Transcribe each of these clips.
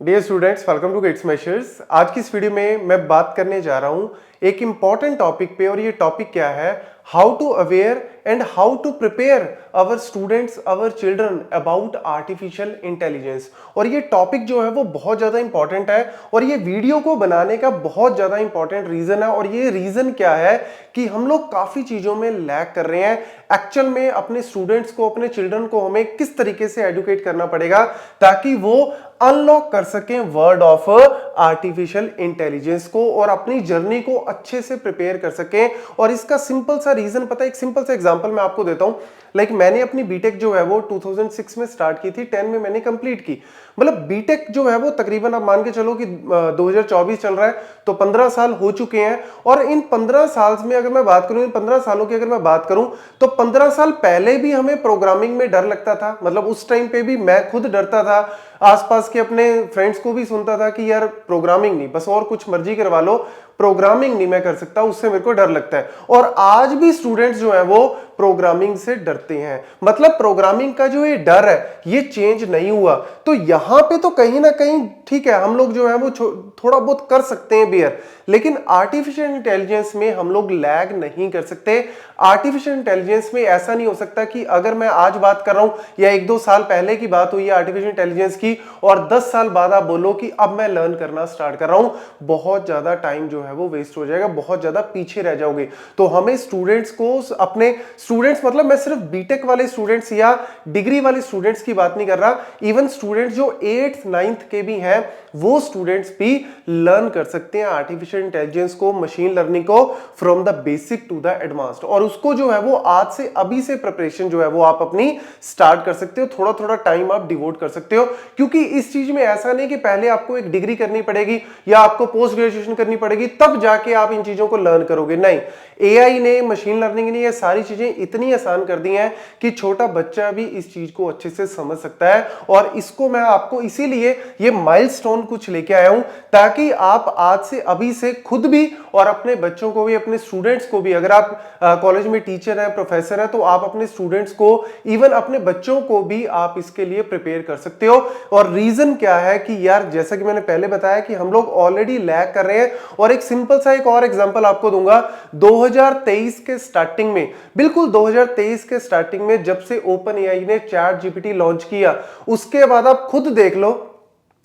Dear students, welcome to gates measures. आज की इस वीडियो में मैं बात करने जा रहा हूं एक इंपॉर्टेंट टॉपिक पे, और ये टॉपिक क्या है, how to aware and how to prepare our students, our children about artificial intelligence. और ये टॉपिक जो है वो बहुत ज्यादा इंपॉर्टेंट है, और ये वीडियो को बनाने का बहुत ज्यादा इंपॉर्टेंट रीजन है। और ये रीजन क्या है कि हम लोग काफी चीजों में लैग कर रहे हैं। एक्चुअल में अपने स्टूडेंट्स को, अपने चिल्ड्रन को हमें किस तरीके से एडुकेट करना पड़ेगा ताकि वो अनलॉक कर सकें वर्ड ऑफ आर्टिफिशियल इंटेलिजेंस को और अपनी जर्नी को अच्छे से प्रिपेयर कर सकें। और इसका सिंपल सा रीजन पता है, एक सिंपल सा एग्जांपल मैं आपको देता हूं। मैंने अपनी बीटेक जो है वो 2006 में स्टार्ट की थी, 10 में मैंने कंप्लीट की। मतलब बीटेक जो है वो तकरीबन आप मान के चलो कि 2024 चल रहा है, तो 15 साल हो चुके हैं। और इन 15 साल में अगर मैं बात करूं, इन 15 सालों की अगर मैं बात करूं, तो 15 साल पहले भी हमें प्रोग्रामिंग में डर लगता था। मतलब उस टाइम पे भी मैं खुद डरता था, आसपास के अपने फ्रेंड्स को भी सुनता था कि यार प्रोग्रामिंग नहीं, बस और कुछ मर्जी करवा लो, प्रोग्रामिंग नहीं मैं कर सकता, उससे मेरे को डर लगता है। और आज भी स्टूडेंट्स जो है वो प्रोग्रामिंग से डरते हैं। मतलब प्रोग्रामिंग का जो ये डर है ये चेंज नहीं हुआ। तो यहां पे तो कहीं ना कहीं ठीक है, हम लोग जो है वो थोड़ा बहुत कर सकते हैं बेयर, लेकिन आर्टिफिशियल इंटेलिजेंस में हम लोग लैग नहीं कर सकते। आर्टिफिशियल इंटेलिजेंस में ऐसा नहीं हो सकता कि अगर मैं आज बात कर रहा हूं या 1-2 साल पहले की बात हुई है आर्टिफिशियल इंटेलिजेंस की, और 10 साल बाद आप बोलो कि अब मैं लर्न करना स्टार्ट कर रहा हूं, बहुत ज्यादा टाइम जो है वो वेस्ट हो जाएगा, बहुत ज्यादा पीछे रह जाओगे। तो हमें स्टूडेंट्स को, अपने स्टूडेंट्स, मतलब मैं सिर्फ बीटेक वाले स्टूडेंट्स या डिग्री वाले स्टूडेंट्स की बात नहीं कर रहा, इवन स्टूडेंट्स जो 8th 9th के भी हैं, वो स्टूडेंट्स भी लर्न कर सकते हैं आर्टिफिशियल इंटेलिजेंस को, मशीन लर्निंग को, from the basic to the advanced. और उसको जो है वो आज से, अभी से प्रिपरेशन जो है वो आप अपनी स्टार्ट कर सकते हो, थोड़ा थोड़ा टाइम आप डिवोट कर सकते हो। क्योंकि इस चीज में ऐसा नहीं कि पहले आपको एक डिग्री करनी पड़ेगी या आपको पोस्ट ग्रेजुएशन करनी पड़ेगी तब जाके आप इन चीजों को लर्न करोगे, नहीं। एआई ने, मशीन लर्निंग ने ये सारी चीजें इतनी आसान कर दी हैं कि छोटा बच्चा भी इस चीज को अच्छे से समझ सकता है। और इसको मैं आपको इसीलिए ये माइलस्टोन कुछ लेके आया हूं, ताकि आप आज से, अभी से खुद भी और अपने बच्चों को भी, अपने स्टूडेंट्स को भी, अगर आप कॉलेज में टीचर है, प्रोफेसर है, तो आप अपने स्टूडेंट्स को, इवन अपने बच्चों को भी आप इसके लिए प्रिपेयर कर सकते हो। और रीजन क्या है कि यार, जैसा कि मैंने पहले बताया कि हम लोग ऑलरेडी लैग कर रहे हैं। और एक सिंपल सा एक और एग्जांपल आपको दूंगा। 2023 के स्टार्टिंग में, बिल्कुल 2023 के स्टार्टिंग में, जब से ओपन एआई ने चैट जीपीटी लॉन्च किया, उसके बाद आप खुद देख लो,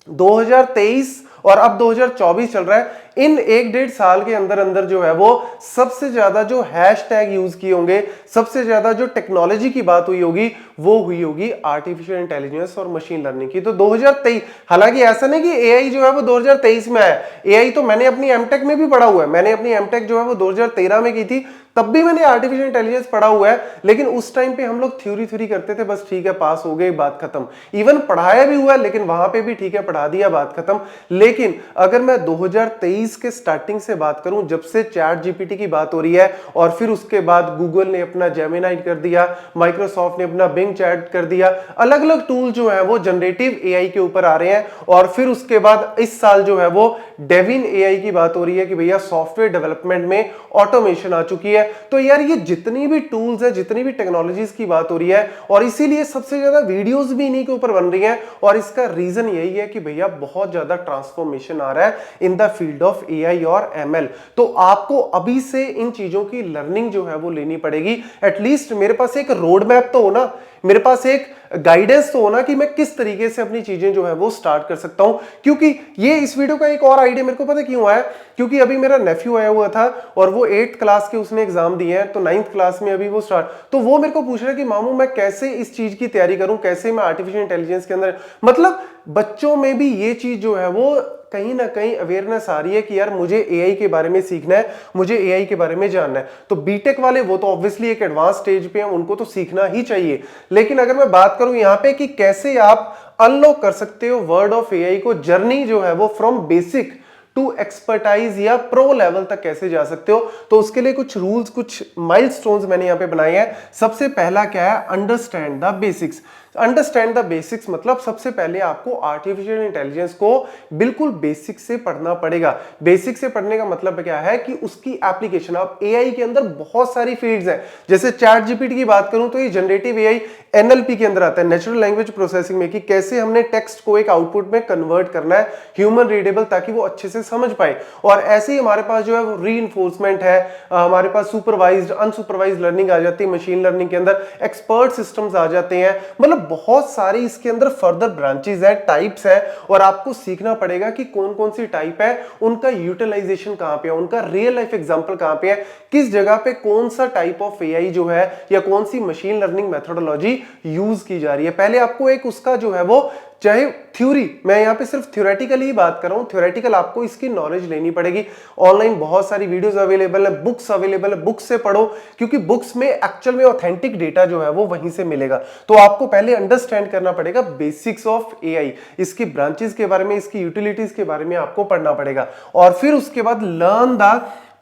2023 और अब 2024 चल रहा है, इन 1-1.5 साल के अंदर अंदर जो है वो सबसे ज्यादा जो हैशटैग यूज किए होंगे, सबसे ज्यादा जो टेक्नोलॉजी की बात हुई होगी, वो हुई होगी आर्टिफिशियल इंटेलिजेंस और मशीन लर्निंग की। तो 2023, हालांकि ऐसा नहीं कि एआई जो है वो 2023 में आया, एआई तो मैंने अपनी एमटेक में भी पढ़ा हुआ है। मैंने अपनी एमटेक जो है वो 2013 में की थी, तब भी मैंने आर्टिफिशियल इंटेलिजेंस पढ़ा हुआ है। लेकिन उस टाइम पे हम लोग थ्योरी करते थे, बस ठीक है, पास हो गए, बात खत्म। इवन पढ़ाया भी हुआ है, लेकिन वहां पे भी ठीक है, पढ़ा दिया, बात खत्म। लेकिन अगर मैं 2023 के स्टार्टिंग से बात करूं, जब से चैट जीपीटी की बात हो रही है, और फिर उसके बाद गूगल ने अपना जेमिनाई कर दिया, माइक्रोसॉफ्ट ने अपना बिंग चैट कर दिया, अलग अलग टूल जो है वो जनरेटिव एआई के ऊपर आ रहे हैं। और फिर उसके बाद इस साल जो है वो डेविन एआई की बात हो रही है कि भैया सॉफ्टवेयर डेवलपमेंट में ऑटोमेशन आ चुकी है। तो यार, ये जितनी भी टूल्स है, जितनी भी टेक्नोलॉजीज की बात हो रही है, और इसीलिए सबसे ज्यादा वीडियोस भी इन्हीं के ऊपर बन रही हैं। और इसका रीजन यही है कि भैया बहुत ज्यादा ट्रांसफॉर्मेशन आ रहा है in the field of AI और एमएल। तो आपको अभी से इन चीजों की लर्निंग जो है वो लेनी पड़ेगी। एटलीस्ट मेरे पास एक रोड मैप तो हो ना, मेरे पास एक गाइडेंस तो होना कि मैं किस तरीके से अपनी चीजें जो है वो स्टार्ट कर सकता हूं। क्योंकि ये इस वीडियो का एक और आइडिया मेरे को पता क्यों आया, क्योंकि अभी मेरा नेफ्यू आया हुआ था और वो 8th क्लास के उसने एग्जाम दिए हैं, तो 9th क्लास में अभी वो स्टार्ट, तो वो मेरे को पूछ रहा है कि मामू मैं कैसे इस चीज की तैयारी करूं, कैसे मैं आर्टिफिशियल इंटेलिजेंस के अंदर, मतलब बच्चों में भी ये चीज जो है वो कहीं ना कहीं अवेयरनेस आ रही है कि यार मुझे एआई के बारे में सीखना है, मुझे एआई के बारे में जानना है। तो बीटेक वाले वो तो ऑब्वियसली एक एडवांस स्टेज पे हैं, उनको तो सीखना ही चाहिए। लेकिन अगर मैं बात करूं यहां पे कि कैसे आप अनलॉक कर सकते हो वर्ड ऑफ एआई को, जर्नी जो है वो फ्रॉम बेसिक टू एक्सपर्टाइज या प्रो लेवल तक कैसे जा सकते हो, तो उसके लिए कुछ रूल्स, कुछ माइलस्टोन्स मैंने यहां पे बनाए हैं। सबसे पहला क्या है, understand the basics. Understand the basics मतलब सबसे पहले आपको आर्टिफिशियल इंटेलिजेंस को बिल्कुल बेसिक से पढ़ना पड़ेगा। बेसिक से पढ़ने का मतलब क्या है कि उसकी एप्लीकेशन, अब एआई के अंदर बहुत सारी फील्ड्स हैं। जैसे चैट जीपीटी की बात करूं तो ये जनरेटिव एआई एनएलपी के अंदर आता है, नेचुरल लैंग्वेज प्रोसेसिंग में, कि कैसे हमने टेक्स्ट को एक आउटपुट में कन्वर्ट करना है ह्यूमन रीडेबल, ताकि वो अच्छे से समझ पाए। और ऐसे ही हमारे पास जो है वो रीइंफोर्समेंट है, हमारे पास सुपरवाइज्ड अनसुपरवाइज्ड लर्निंग आ जाती है मशीन लर्निंग के अंदर, एक्सपर्ट सिस्टम्स आ जाते हैं, मतलब बहुत सारी इसके अंदर फर्दर ब्रांचेस है, टाइप्स है, और आपको सीखना पड़ेगा कि कौन कौन सी टाइप है, उनका यूटिलाइजेशन कहां पे है, उनका रियल लाइफ एग्जांपल कहां पे है, किस जगह पे कौन सा टाइप ऑफ एआई जो है या कौन सी मशीन लर्निंग मेथोडोलॉजी यूज की जा रही है। पहले आपको एक उसका जो है वो, चाहे थ्योरी, मैं यहां पे सिर्फ थ्योरेटिकल ही बात कर रहा हूं, थ्योरेटिकल आपको इसकी नॉलेज लेनी पड़ेगी। ऑनलाइन बहुत सारी वीडियोस अवेलेबल है, बुक्स अवेलेबल है, बुक्स से पढ़ो, क्योंकि बुक्स में एक्चुअल में ऑथेंटिक डेटा जो है वो वहीं से मिलेगा। तो आपको पहले अंडरस्टैंड करना पड़ेगा बेसिक्स ऑफ एआई, इसकी ब्रांचेस के बारे में, इसकी यूटिलिटीज के बारे में आपको पढ़ना पड़ेगा, और फिर उसके बाद लर्न द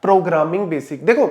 प्रोग्रामिंग बेसिक। देखो,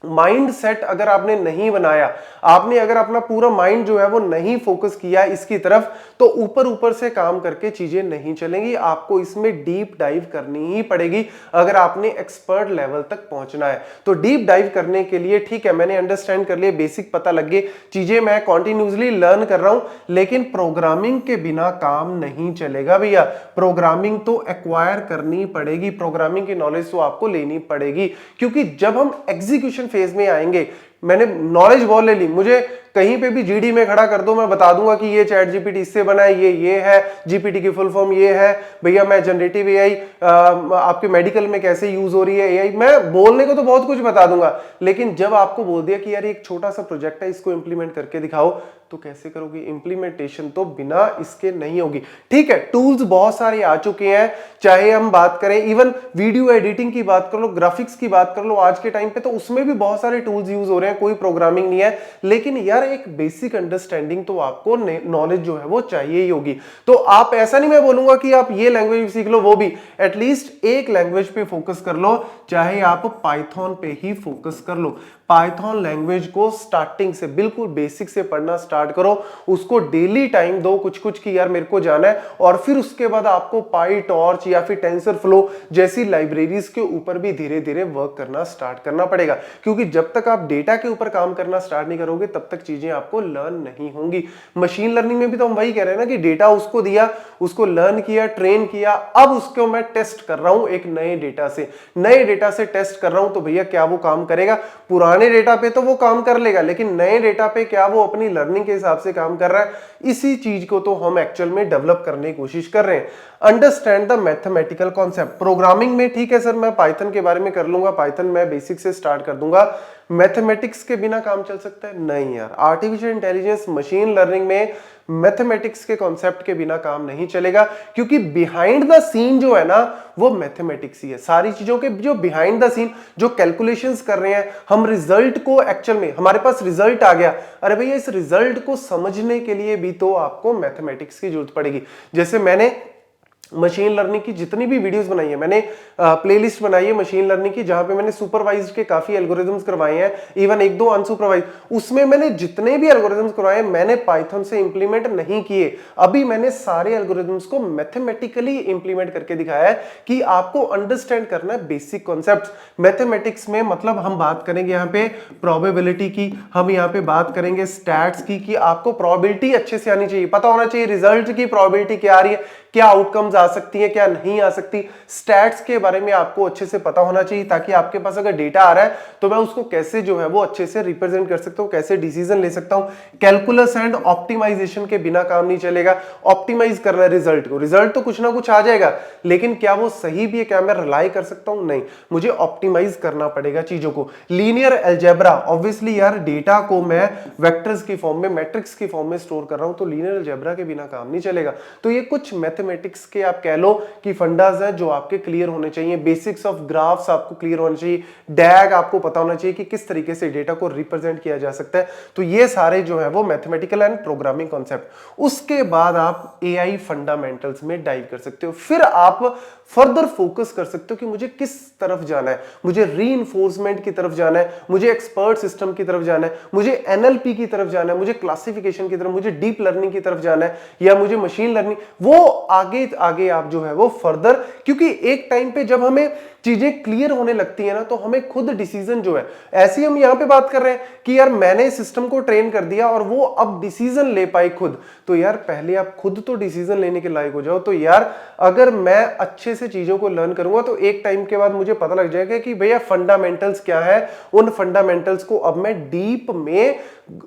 माइंड सेट अगर आपने नहीं बनाया, आपने अगर अपना पूरा माइंड जो है वो नहीं फोकस किया इसकी तरफ, तो ऊपर ऊपर से काम करके चीजें नहीं चलेंगी। आपको इसमें डीप डाइव करनी ही पड़ेगी अगर आपने एक्सपर्ट लेवल तक पहुंचना है। तो डीप डाइव करने के लिए, ठीक है, मैंने अंडरस्टैंड कर लिया, बेसिक पता लग गए, चीजें मैं कॉन्टिन्यूसली लर्न कर रहा हूं, लेकिन प्रोग्रामिंग के बिना काम नहीं चलेगा भैया। प्रोग्रामिंग तो एक्वायर करनी पड़ेगी, प्रोग्रामिंग की नॉलेज तो आपको लेनी पड़ेगी, क्योंकि जब हम एग्जीक्यूशन फेज में आएंगे, मैंने नॉलेज बहुत ले ली, मुझे कहीं पे भी जीडी में खड़ा कर दो, मैं बता दूंगा कि ये चैट जीपीटी इससे बना है, ये है, जीपीटी की फुल फॉर्म ये है भैया, मैं जनरेटिव एआई आपके मेडिकल में कैसे यूज हो रही है एआई, मैं बोलने को तो बहुत कुछ बता दूंगा, लेकिन जब आपको बोल दिया कि यार एक छोटा सा प्रोजेक्ट है, इसको इंप्लीमेंट करके दिखाओ, तो कैसे करोगे? इंप्लीमेंटेशन तो बिना इसके नहीं होगी। ठीक है, टूल्स बहुत सारे आ चुके हैं, चाहे हम बात करें इवन वीडियो एडिटिंग की बात कर लो, ग्राफिक्स की बात कर लो, आज के टाइम पे तो उसमें भी बहुत सारे टूल्स यूज हो रहे हैं, कोई प्रोग्रामिंग नहीं है, लेकिन यार एक बेसिक अंडरस्टैंडिंग तो आपको नॉलेज जो है वो चाहिए ही होगी। तो आप, ऐसा नहीं मैं बोलूंगा कि आप ये लैंग्वेज सीख लो, वो भी एटलीस्ट एक लैंग्वेज पे फोकस कर लो, चाहे आप पाइथन पे ही फोकस कर लो। पाइथन लैंग्वेज को स्टार्टिंग से, बिल्कुल बेसिक से पढ़ना स्टार्ट करो, उसको डेली टाइम दो कुछ कुछ की यार मेरे को जाना है, और फिर उसके बाद आपको पाई टॉर्च या फिर टेंसरफ्लो जैसी लाइब्रेरीज के ऊपर भी धीरे धीरे वर्क करना स्टार्ट करना पड़ेगा, क्योंकि जब तक आप डेटा के ऊपर काम करना स्टार्ट नहीं करोगे तब तक चीजें आपको लर्न नहीं होंगी। मशीन लर्निंग में भी तो हम वही कह रहे हैं ना कि डेटा उसको दिया, उसको लर्न किया, ट्रेन किया, अब उसको मैं टेस्ट कर रहा हूं एक नए डेटा से टेस्ट कर रहा हूं, तो भैया क्या वो काम करेगा? पुराने डेटा पे तो वो काम कर लेगा, लेकिन नए डेटा पे क्या वो अपनी लर्निंग के हिसाब से काम कर रहा है? इसी चीज को तो हम एक्चुअल में डेवलप करने की कोशिश कर रहे हैं। Understand the mathematical concept. Programming में ठीक है सर, मैं पाइथन के बारे में कर लूंगा, पाइथन मैं बेसिक से स्टार्ट कर दूंगा, मैथमेटिक्स के बिना काम चल सकता है? नहीं यार, आर्टिफिशियल इंटेलिजेंस, मशीन लर्निंग में मैथमेटिक्स के कॉन्सेप्ट के बिना काम नहीं चलेगा, क्योंकि बिहाइंड द सीन जो है ना वो मैथमेटिक्स ही है। सारी चीजों के जो बिहाइंड द सीन जो कैलकुलेशंस कर रहे हैं हम, रिजल्ट को एक्चुअल में, हमारे पास रिजल्ट आ गया, अरे भैया इस रिजल्ट को समझने के लिए भी तो आपको मैथमेटिक्स की जरूरत पड़ेगी। जैसे मैंने मशीन लर्निंग की जितनी भी वीडियोस बनाई है, मैंने प्लेलिस्ट बनाई है मशीन लर्निंग की, जहां पे मैंने सुपरवाइज्ड के काफी एल्गोरिथम्स करवाए हैं, इवन एक दो अनसुपरवाइज्ड, उसमें मैंने जितने भी एल्गोरिथम्स करवाए हैं मैंने पाइथन से इंप्लीमेंट नहीं किए। अभी मैंने सारे एल्गोरिथम्स को मैथमेटिकली इंप्लीमेंट करके दिखाया है कि आपको अंडरस्टैंड करना है बेसिक कॉन्सेप्ट्स मैथमेटिक्स में। मतलब हम बात करेंगे यहाँ पे प्रोबेबिलिटी की, हम यहाँ पे बात करेंगे स्टैट्स की, कि आपको प्रोबेबिलिटी अच्छे से आनी चाहिए, पता होना चाहिए रिजल्ट की प्रोबेबिलिटी क्या आ रही है, क्या आउटकम्स आ सकती है, क्या नहीं आ सकती। स्टैट्स के बारे में आपको अच्छे से पता होना चाहिए, ताकि आपके पास अगर डेटा आ रहा है तो मैं उसको कैसे जो है वो अच्छे से रिप्रेजेंट कर सकता हूं, कैसे डिसीजन ले सकता हूं। कैलकुलस एंड ऑप्टिमाइजेशन के बिना काम नहीं चलेगा। ऑप्टिमाइज करना है रिजल्ट को, रिजल्ट तो कुछ ना कुछ आ जाएगा, लेकिन क्या वो सही भी है, क्या मैं रिलाई कर सकता हूं? नहीं, मुझे ऑप्टिमाइज करना पड़ेगा चीजों को। लीनियर अलजेब्रा, ऑब्वियसली यार डेटा को मैं वेक्टर्स की फॉर्म में, मैट्रिक्स की फॉर्म में स्टोर कर रहा हूं, तो लीनियर अलजेब्रा के बिना काम नहीं चलेगा। तो ये कुछ मैथमेटिक्स मैथमेटिक्स के आप कह लो कि फंडाज हैं जो आपके क्लियर होने चाहिए। बेसिक्स ऑफ ग्राफ्स आपको क्लियर होने चाहिए, डैग आपको पता होना चाहिए कि किस तरीके से डेटा को रिप्रेजेंट किया जा सकता है। तो ये सारे जो है वो मैथमेटिकल एंड प्रोग्रामिंग कॉन्सेप्ट। उसके बाद आप एआई फंडामेंटल्स में डाइव कर सकते हो, फिर आप फर्दर फोकस कर सकते हो कि मुझे किस तरफ जाना है, मुझे रीइंफोर्समेंट की तरफ जाना है, मुझे एक्सपर्ट सिस्टम की तरफ जाना है, मुझे एनएलपी की तरफ जाना है, मुझे क्लासिफिकेशन की तरफ, मुझे डीप लर्निंग की तरफ जाना है, या मुझे मशीन लर्निंग। वो आगे आगे आप जो है वो फर्दर, क्योंकि एक टाइम पे जब हमें चीजें क्लियर होने लगती है ना तो हमें खुद डिसीजन जो है, ऐसे हम यहां पे बात कर रहे हैं कि यार मैंने सिस्टम को ट्रेन कर दिया और वो अब डिसीजन ले पाए खुद, तो यार पहले आप खुद तो डिसीजन लेने के लायक हो जाओ। तो यार अगर मैं अच्छे से चीजों को लर्न करूंगा तो एक टाइम के बाद मुझे पता लग जाएगा कि भैया फंडामेंटल्स क्या है, उन फंडामेंटल्स को अब मैं डीप में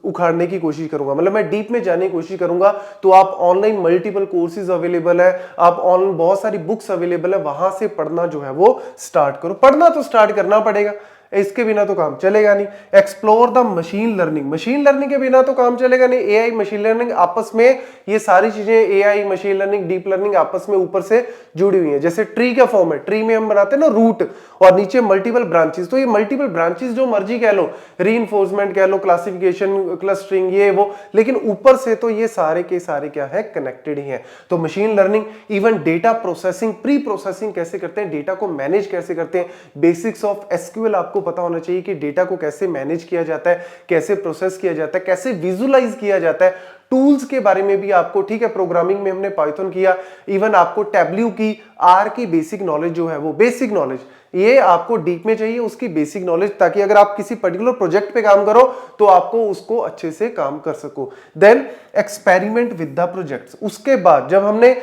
उखाड़ने की कोशिश करूंगा, मतलब मैं डीप में जाने की कोशिश करूंगा। तो आप ऑनलाइन मल्टीपल कोर्सेज अवेलेबल है, आप ऑनलाइन बहुत सारी बुक्स अवेलेबल है, वहां से पढ़ना जो है वो स्टार्ट करो। पढ़ना तो स्टार्ट करना पड़ेगा, इसके बिना तो काम चलेगा नहीं। Explore the machine learning, machine learning के बिना तो काम चलेगा नहीं। एआई मशीन लर्निंग आपस में, ये सारी चीजें AI machine learning deep learning आपस में ऊपर से जुड़ी हुई है। जैसे ट्री का फॉर्म है, ट्री में हम बनाते हैं ना रूट, और नीचे मल्टीपल ब्रांचेस, तो ये मल्टीपल ब्रांचेस जो मर्जी कह लो, रीइंफोर्समेंट कह लो, क्लासिफिकेशन, क्लस्टरिंग, ये वो, लेकिन ऊपर से तो ये सारे के सारे क्या है, कनेक्टेड ही है। तो machine learning, even data processing, pre processing कैसे करते हैं, डेटा को मैनेज कैसे करते हैं, बेसिक्स ऑफ एसक्यूएल आपको पता होना चाहिए कि डेटा को कैसे मैनेज किया जाता है, कैसे प्रोसेस किया जाता है, कैसे विजुलाइज किया जाता है। टूल्स के बारे में भी आपको, ठीक है, प्रोग्रामिंग में हमने पाइथन किया, इवन आपको टैब्ल्यू की, आर की बेसिक नॉलेज जो है वो, बेसिक नॉलेज ये आपको डीप में चाहिए, उसकी बेसिक नॉलेज, ताकि अगर आप किसी पर्टिकुलर प्रोजेक्ट पे काम करो तो आपको उसको अच्छे से काम कर सको। Then experiment with the projects. उसके बाद जब हमने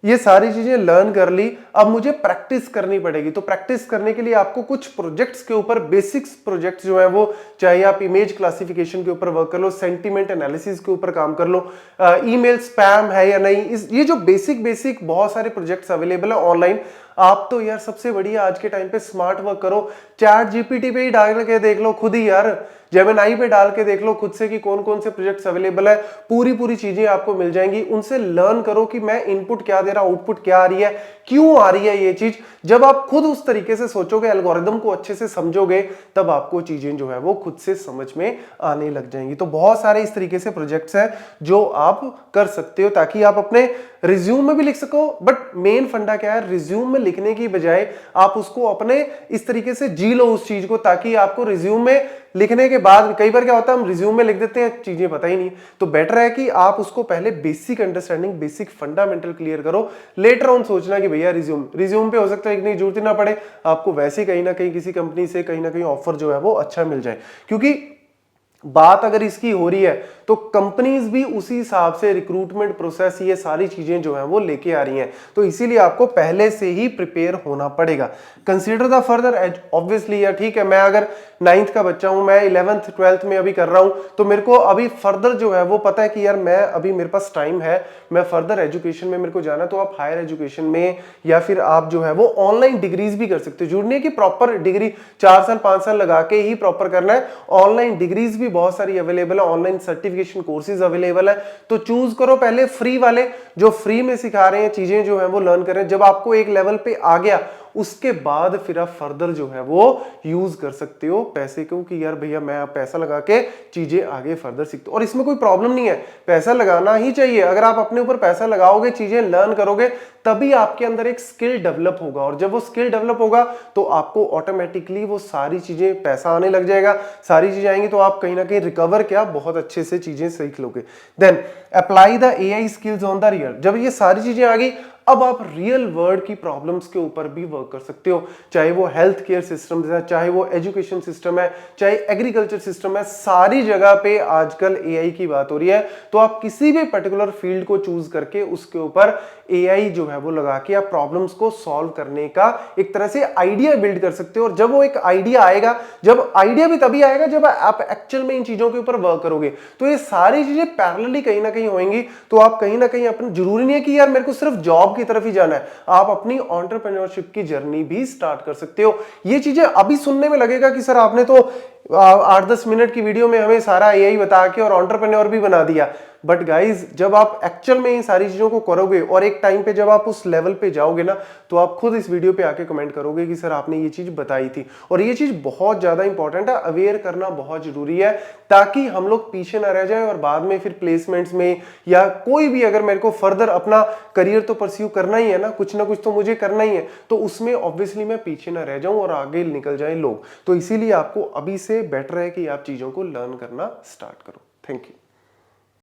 ये सारी चीजें लर्न कर ली, अब मुझे प्रैक्टिस करनी पड़ेगी। तो प्रैक्टिस करने के लिए आपको कुछ प्रोजेक्ट्स के ऊपर, बेसिक्स प्रोजेक्ट्स जो है वो, चाहे आप इमेज क्लासिफिकेशन के ऊपर वर्क कर लो, सेंटीमेंट एनालिसिस के ऊपर काम कर लो, ईमेल स्पैम है या नहीं, ये जो बेसिक बहुत सारे प्रोजेक्ट्स अवेलेबल है ऑनलाइन। आप तो यार सबसे बढ़िया आज के टाइम पे स्मार्ट वर्क करो, चैट जीपीटी पे ही डाल के देख लो खुद ही यार, जेमिनाई पे डाल के देख लो खुद से कि कौन कौन से प्रोजेक्ट्स अवेलेबल है, पूरी चीजें आपको मिल जाएंगी। उनसे लर्न करो कि मैं इनपुट क्या दे रहा हूं, आउटपुट क्या आ रही है, क्यों आ रही है ये चीज। जब आप खुद उस तरीके से सोचोगे, एल्गोरिदम को अच्छे से समझोगे, तब आपको चीजें जो है वो खुद से समझ में आने लग जाएंगी। तो बहुत सारे इस तरीके से प्रोजेक्ट्स हैं जो आप कर सकते हो ताकि आप अपने रिज्यूम में भी लिख सको। बट मेन फंडा क्या है, रिज्यूम में लिखने की बजाय आप उसको अपने इस तरीके से जी लो उस चीज को, ताकि आपको रिज्यूम में लिखने के बाद, कई बार क्या होता है हम रिज्यूम में लिख देते हैं, चीजें पता ही नहीं, तो बेटर है कि आप उसको पहले basic understanding, basic fundamental clear करो, लेटर ऑन सोचना कि भैया रिज्यूम पे हो सकता है लिखने की जरूरत ही ना पड़े, आपको वैसे कहीं ना कहीं किसी कंपनी से कहीं ना कहीं ऑफर जो है वो अच्छा मिल जाए। क्योंकि बात अगर इसकी हो रही है तो कंपनीज भी उसी हिसाब से रिक्रूटमेंट प्रोसेस, ये सारी चीजें जो हैं वो लेके आ रही हैं, तो इसीलिए आपको पहले से ही प्रिपेयर होना पड़ेगा। Consider the further age, obviously यार ठीक है, मैं अगर 9th का बच्चा हूं, मैं 11th 12th में अभी कर रहा हूं, तो मेरे को अभी फर्दर जो है वो पता है कि यार मैं अभी, मेरे पास टाइम है, मैं फर्दर एजुकेशन में मेरे को जाना, तो आप हायर एजुकेशन में या फिर आप जो है वो ऑनलाइन डिग्रीज भी कर सकते हो। जरूरी नहीं कि प्रॉपर डिग्री 4 साल 5 साल लगा के ही प्रॉपर करना है, ऑनलाइन डिग्रीज भी बहुत सारी अवेलेबल है, ऑनलाइन सर्टिफिकेशन कोर्सेज अवेलेबल है। तो चूज करो पहले फ्री वाले, जो फ्री में सिखा रहे हैं, चीजें जो है वो लर्न कर रहे हैं। जब आपको एक लेवल पे आ गया, उसके बाद फिर आप फर्दर जो है वो यूज कर सकते हो पैसे को, कि यार भैया मैं पैसा लगा के चीजें आगे फर्दर सीखते हो। और इसमें कोई प्रॉब्लम नहीं है, पैसा लगाना ही चाहिए। अगर आप अपने ऊपर पैसा लगाओगे, चीजें लर्न करोगे, तभी आपके अंदर एक स्किल डेवलप होगा, और जब वो स्किल डेवलप होगा तो आपको ऑटोमेटिकली वो सारी चीजें, पैसा आने लग जाएगा, सारी चीजें आएंगी, तो आप कहीं ना कहीं रिकवर क्या बहुत अच्छे से चीजें सीख लोगे। Then apply the AI skills on the real. जब ये सारी चीजें आ गई, अब आप रियल वर्ल्ड की प्रॉब्लम्स के ऊपर भी वर्क कर सकते हो, चाहे वो हेल्थ केयर सिस्टम है, चाहे वो एजुकेशन सिस्टम है, चाहे एग्रीकल्चर सिस्टम है, सारी जगह पे आजकल एआई की बात हो रही है। तो आप किसी भी पर्टिकुलर फील्ड को चूज करके उसके ऊपर एआई जो है वो लगा के आप प्रॉब्लम्स को सॉल्व करने का एक तरह से आइडिया बिल्ड कर सकते हो। और जब वो एक आइडिया आएगा, जब आइडिया भी तभी आएगा जब आप एक्चुअल में इन चीजों के ऊपर वर्क करोगे, तो ये सारी चीजें पैरेलली कहीं ना कहीं होंगी। तो आप कहीं ना कहीं अपने, जरूरी नहीं है कि यार मेरे को सिर्फ जॉब की तरफ ही जाना है, आप अपनी एंटरप्रेन्योरशिप की जर्नी भी स्टार्ट कर सकते हो। ये चीजें अभी सुनने में लगेगा कि सर आपने तो 8-10 मिनट की वीडियो में हमें सारा एआई बता के और एंटरप्रेन्योर भी बना दिया। बट गाइज जब आप एक्चुअल में इन सारी चीजों को करोगे और एक टाइम पे जब आप उस लेवल पे जाओगे ना, तो आप खुद इस वीडियो पे आके कमेंट करोगे कि सर आपने ये चीज बताई थी। और ये चीज बहुत ज्यादा इंपॉर्टेंट है, अवेयर करना बहुत जरूरी है, ताकि हम लोग पीछे ना रह जाएं और बाद में फिर प्लेसमेंट्स में या कोई भी, अगर मेरे को फर्दर अपना करियर तो परस्यू करना ही है ना कुछ तो मुझे करना ही है, तो उसमें ऑब्वियसली मैं पीछे ना रह जाऊं और आगे निकल जाएं लोग। तो इसीलिए आपको अभी से बेटर है कि आप चीजों को लर्न करना स्टार्ट करो। Thank you.